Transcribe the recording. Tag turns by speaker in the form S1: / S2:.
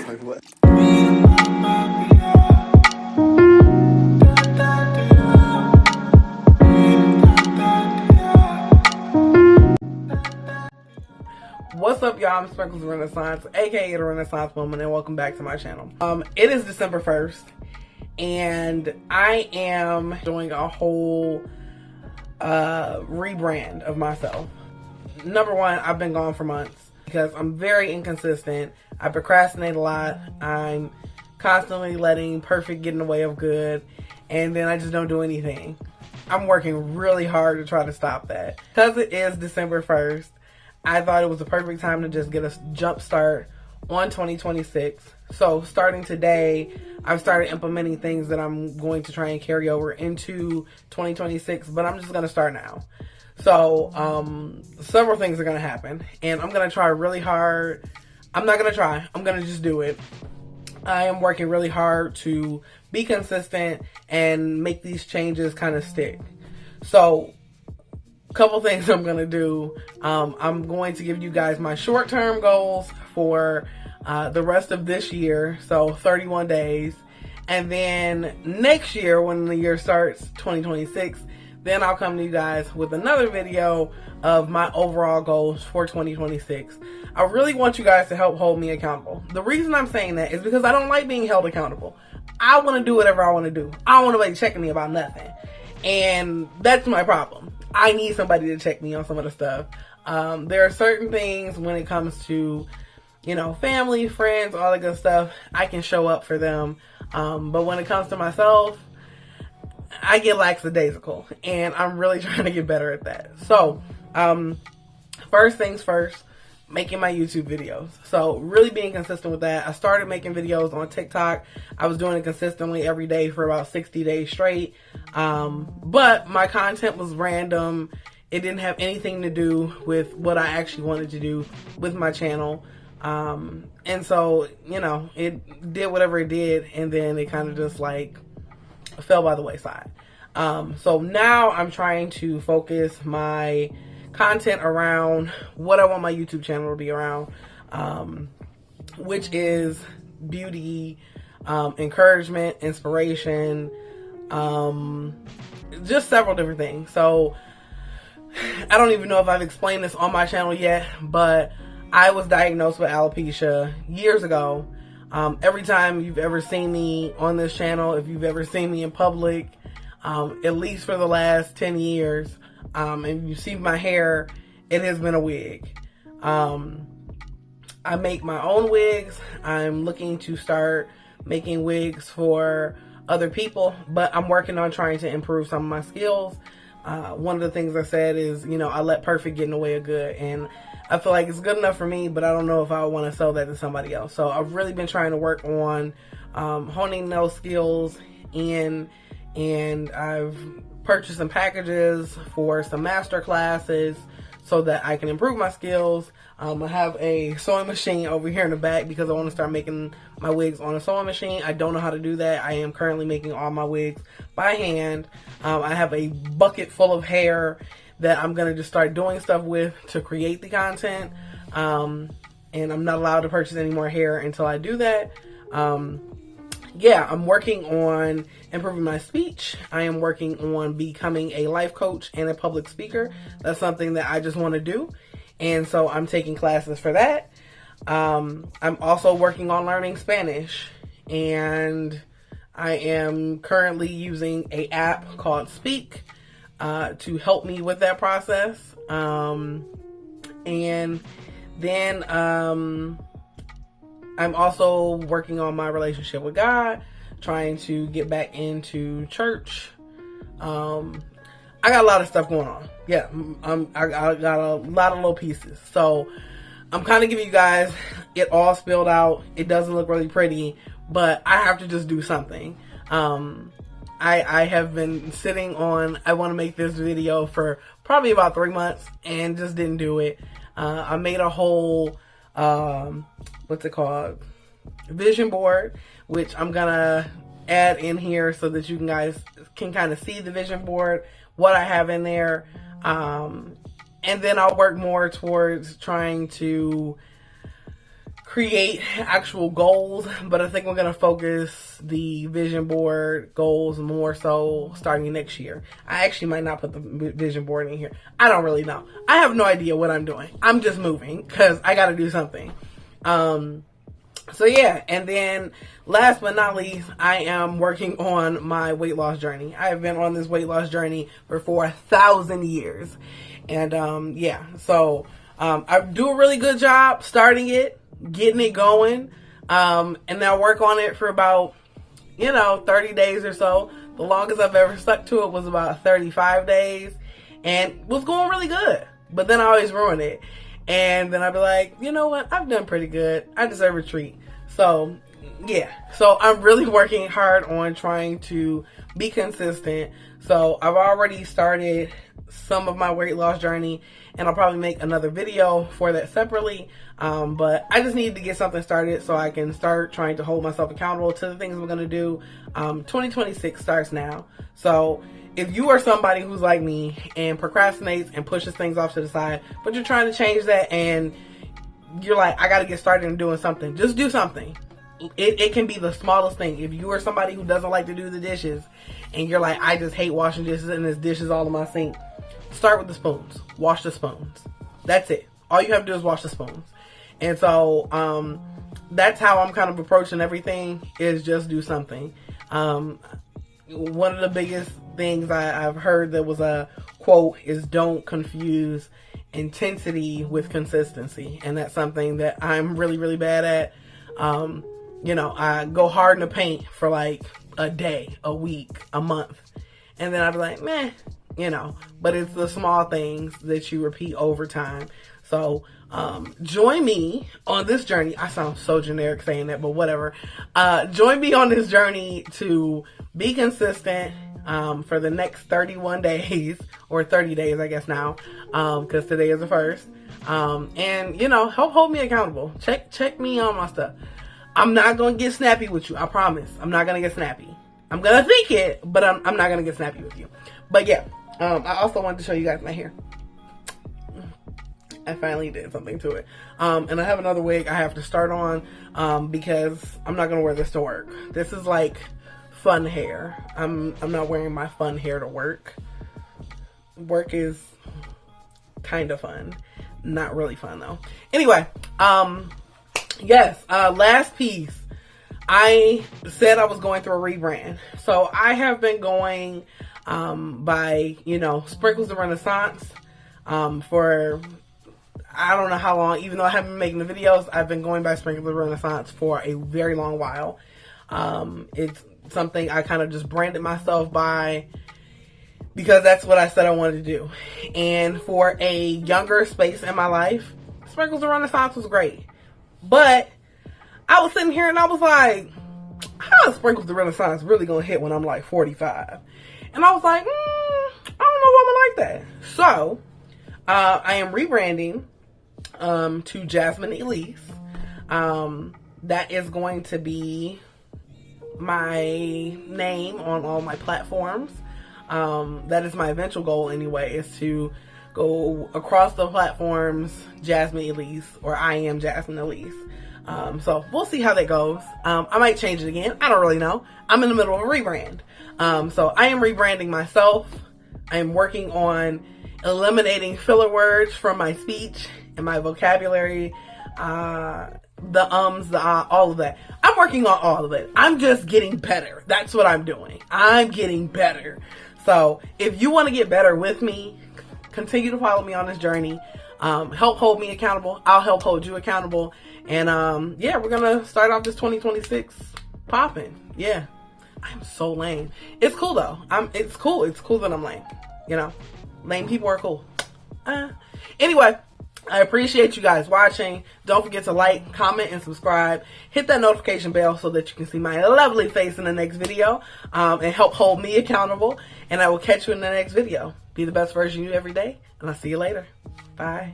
S1: Like what?
S2: What's up, y'all? I'm Sprinkles Renaissance, aka the Renaissance Woman, and welcome back to my channel. It is December 1st, and I am doing a whole rebrand of myself. Number one, I've been gone for months because I'm very inconsistent. I procrastinate a lot. I'm constantly letting perfect get in the way of good, and then I just don't do anything. I'm working really hard to try to stop that. Because it is December 1st, I thought it was the perfect time to just get a jump start on 2026. So starting today, I've started implementing things that I'm going to try and carry over into 2026, but I'm just going to start now. So several things are going to happen, and I'm going to try really hard. I'm not going to try. I'm going to just do it. I am working really hard to be consistent and make these changes kind of stick. So couple things I'm going to do. I'm going to give you guys my short-term goals for the rest of this year, so 31 days. And then next year, when the year starts, 2026, then I'll come to you guys with another video of my overall goals for 2026. I really want you guys to help hold me accountable. The reason I'm saying that is because I don't like being held accountable. I want to do whatever I want to do. I don't want nobody checking me about nothing. And that's my problem. I need somebody to check me on some of the stuff. There are certain things when it comes to, you know, family, friends, all that good stuff, I can show up for them. But when it comes to myself, I get lackadaisical, and I'm really trying to get better at that. So, first things first, making my YouTube videos. So really being consistent with that. I started making videos on TikTok. I was doing it consistently every day for about 60 days straight. But my content was random. It didn't have anything to do with what I actually wanted to do with my channel. And so, you know, it did whatever it did, and then it kind of just like fell by the wayside. So now I'm trying to focus my content around what I want my YouTube channel to be around, which is beauty, encouragement, inspiration, just several different things. So I don't even know if I've explained this on my channel yet, but I was diagnosed with alopecia years ago. Every time you've ever seen me on this channel, if you've ever seen me in public, at least for the last 10 years, and you see my hair, it has been a wig. I make my own wigs. I'm looking to start making wigs for other people, but I'm working on trying to improve some of my skills. One of the things I said is, you know, I let perfect get in the way of good, and I feel like it's good enough for me, but I don't know if I want to sell that to somebody else. So I've really been trying to work on honing those skills in, and I've purchased some packages for some master classes so that I can improve my skills. I have a sewing machine over here in the back because I want to start making my wigs on a sewing machine. I don't know how to do that. I am currently making all my wigs by hand. I have a bucket full of hair that I'm going to just start doing stuff with to create the content. And I'm not allowed to purchase any more hair until I do that. Yeah, I'm working on improving my speech. I am working on becoming a life coach and a public speaker. That's something that I just want to do. And so I'm taking classes for that. I'm also working on learning Spanish. And I am currently using an app called Speak to help me with that process. And then I'm also working on my relationship with God, trying to get back into church. I got a lot of stuff going on. Yeah, I got a lot of little pieces. So I'm kind of giving you guys it all spilled out. It doesn't look really pretty, but I have to just do something. I have been sitting on, I want to make this video for probably about 3 months and just didn't do it. I made a whole what's it called, vision board, which I'm gonna add in here so that you guys can kind of see the vision board, what I have in there, and then I'll work more towards trying to create actual goals, but I think we're going to focus the vision board goals more so starting next year. I actually might not put the vision board in here. I don't really know. I have no idea what I'm doing. I'm just moving because I got to do something. So yeah, and then last but not least, I am working on my weight loss journey. I have been on this weight loss journey for 1,000 years. And yeah, so I do a really good job starting it, getting it going, and then I work on it for about, 30 days or so. The longest I've ever stuck to it was about 35 days, and was going really good. But then I always ruin it. And then I'd be like, you know what? I've done pretty good. I deserve a treat. So, yeah. So I'm really working hard on trying to be consistent. So I've already started some of my weight loss journey, and I'll probably make another video for that separately. But I just need to get something started so I can start trying to hold myself accountable to the things I'm going to do. 2026 starts now. So if you are somebody who's like me and procrastinates and pushes things off to the side, but you're trying to change that and you're like, I got to get started in doing something, just do something. It can be the smallest thing. If you are somebody who doesn't like to do the dishes and you're like, I just hate washing dishes and there's dishes all in my sink, start with the spoons. Wash the spoons. That's it. All you have to do is wash the spoons. And so that's how I'm kind of approaching everything, is just do something. One of the biggest things I've heard that was a quote is, don't confuse intensity with consistency. And that's something that I'm really, really bad at. I go hard in the paint for like a day, a week, a month. And then I'd be like, meh, but it's the small things that you repeat over time. So, join me on this journey. I sound so generic saying that, but whatever. Join me on this journey to be consistent, for the next 31 days, or 30 days, I guess now, cause today is the first. And help hold me accountable. Check me on my stuff. I'm not going to get snappy with you. I promise. I'm not going to get snappy. I'm going to think it, but I'm not going to get snappy with you. But yeah, I also wanted to show you guys my hair. I finally did something to it. And I have another wig I have to start on, because I'm not going to wear this to work. This is like fun hair. I'm not wearing my fun hair to work. Work is kind of fun. Not really fun though. Anyway, yes, last piece. I said I was going through a rebrand. So I have been going by, Sprinkles of Renaissance for I don't know how long. Even though I haven't been making the videos, I've been going by Sprinkles of Renaissance for a very long while. It's something I kind of just branded myself by because that's what I said I wanted to do. And for a younger space in my life, Sprinkles of Renaissance was great. But I was sitting here and I was like, how is Sprinkles of Renaissance really going to hit when I'm like 45? And I was like, I don't know if I'm like that. So, I am rebranding to Jasmine Elise. That is going to be my name on all my platforms. That is my eventual goal anyway, is to go across the platforms, Jasmine Elise, or I am Jasmine Elise. So we'll see how that goes. I might change it again. I don't really know. I'm in the middle of a rebrand. So I am rebranding myself. I am working on eliminating filler words from my speech and my vocabulary. The all of that. I'm working on all of it. I'm just getting better. That's what I'm doing. I'm getting better. So if you want to get better with me, continue to follow me on this journey. Help hold me accountable. I'll help hold you accountable. And yeah, we're gonna start off this 2026 popping. Yeah, I'm so lame. It's cool though. It's cool. It's cool that I'm lame. Lame people are cool. Anyway, I appreciate you guys watching. Don't forget to like, comment, and subscribe. Hit that notification bell so that you can see my lovely face in the next video, and help hold me accountable. And I will catch you in the next video. Be the best version of you every day, and I'll see you later. Bye.